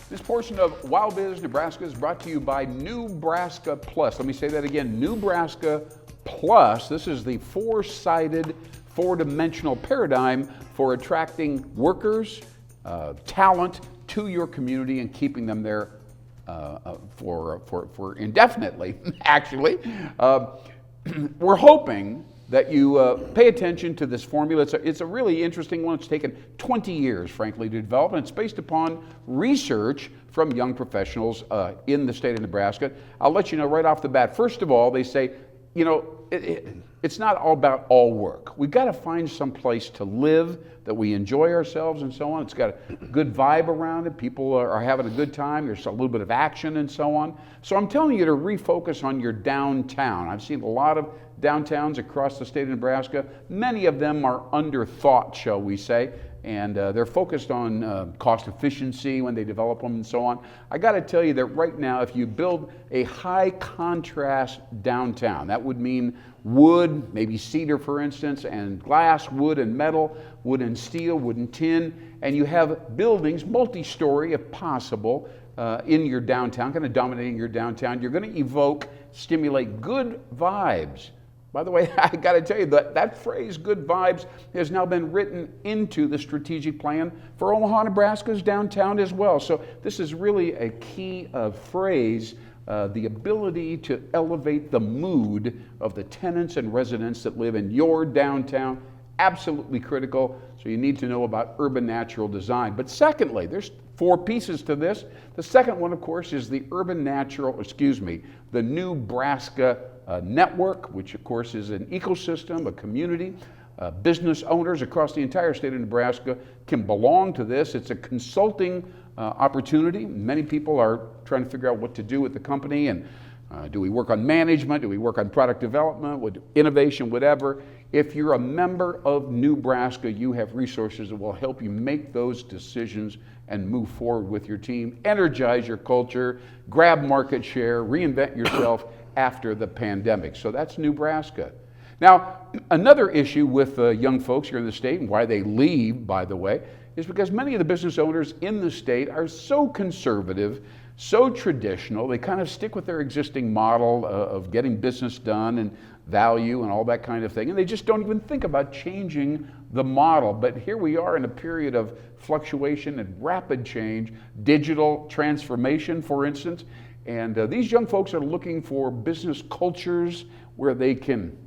This portion of WowBiz Nebraska is brought to you by NEWbraska Plus. Let me say that again, NEWbraska Plus. This is the four-sided, four-dimensional paradigm for attracting workers, talent to your community and keeping them there for indefinitely, actually. We're hoping that you pay attention to this formula. It's a really interesting one. It's taken 20 years, frankly, to develop, and it's based upon research from young professionals in the state of Nebraska. I'll let you know right off the bat. First of all, they say, you know, it's not all about all work. We've got to find some place to live that we enjoy ourselves and so on. It's got a good vibe around it. People are having a good time. There's a little bit of action and so on. So I'm telling you to refocus on your downtown. I've seen a lot of downtowns across the state of Nebraska. Many of them are under thought, shall we say, and they're focused on cost efficiency when they develop them and so on. I got to tell you that right now, if you build a high contrast downtown, that would mean wood, maybe cedar for instance, and glass, wood and metal, wood and steel, wood and tin, and you have buildings, multi-story if possible, in your downtown, kind of dominating your downtown. You're going to stimulate good vibes. By the way, I got to tell you that phrase, good vibes, has now been written into the strategic plan for Omaha, Nebraska's downtown as well. So this is really a key phrase, the ability to elevate the mood of the tenants and residents that live in your downtown. Absolutely critical. So you need to know about urban natural design. But secondly, there's four pieces to this. The second one, of course, is the the NEWbraska network, which of course is an ecosystem, a community. Business owners across the entire state of Nebraska can belong to this. It's a consulting opportunity. Many people are trying to figure out what to do with the company, and do we work on management? Do we work on product development, with innovation, whatever? If you're a member of NEWbraska, you have resources that will help you make those decisions and move forward with your team, energize your culture, grab market share, reinvent yourself after the pandemic. So that's NEWbraska. Now, another issue with young folks here in the state, and why they leave, by the way, is because many of the business owners in the state are so conservative, so traditional. They kind of stick with their existing model of getting business done and value and all that kind of thing, and they just don't even think about changing the model. But here we are in a period of fluctuation and rapid change, digital transformation, for instance, and these young folks are looking for business cultures where they can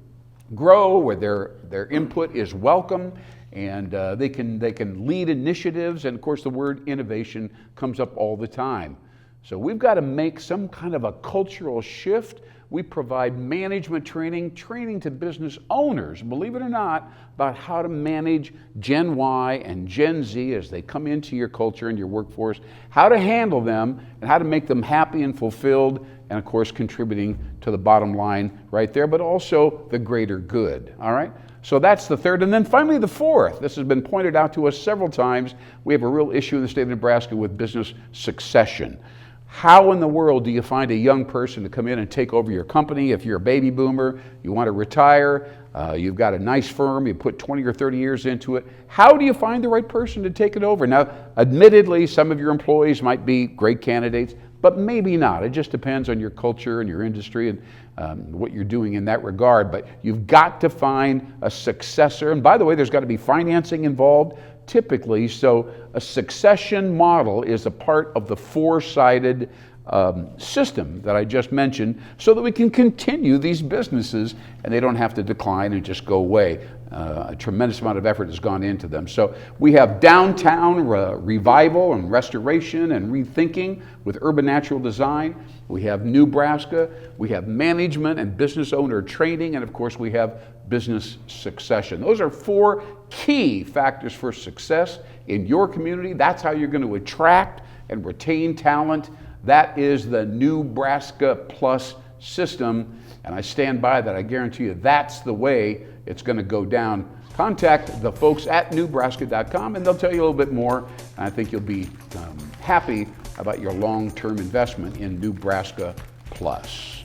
grow, where their input is welcome, and they can lead initiatives, and of course the word innovation comes up all the time. So we've got to make some kind of a cultural shift. We provide management training to business owners, believe it or not, about how to manage Gen Y and Gen Z as they come into your culture and your workforce, how to handle them and how to make them happy and fulfilled, and of course contributing to the bottom line right there, but also the greater good, all right? So that's the third. And then finally the fourth. This has been pointed out to us several times. We have a real issue in the state of Nebraska with business succession. How in the world do you find a young person to come in and take over your company? If you're a baby boomer, you want to retire, you've got a nice firm, you put 20 or 30 years into it. How do you find the right person to take it over? Now, admittedly, some of your employees might be great candidates, but maybe not. It just depends on your culture and your industry and what you're doing in that regard. But you've got to find a successor. And by the way, there's got to be financing involved, typically. So a succession model is a part of the four-sided system that I just mentioned, so that we can continue these businesses and they don't have to decline and just go away. A tremendous amount of effort has gone into them. So we have downtown revival and restoration and rethinking with urban natural design. We have NEWbraska. We have management and business owner training. And of course, we have business succession. Those are four key factors for success in your community. That's how you're going to attract and retain talent. That is the NEWbraska Plus system, and I stand by that. I guarantee you that's the way it's going to go down. Contact the folks at NEWbraska.com and they'll tell you a little bit more. And I think you'll be happy about your long-term investment in NEWbraska Plus.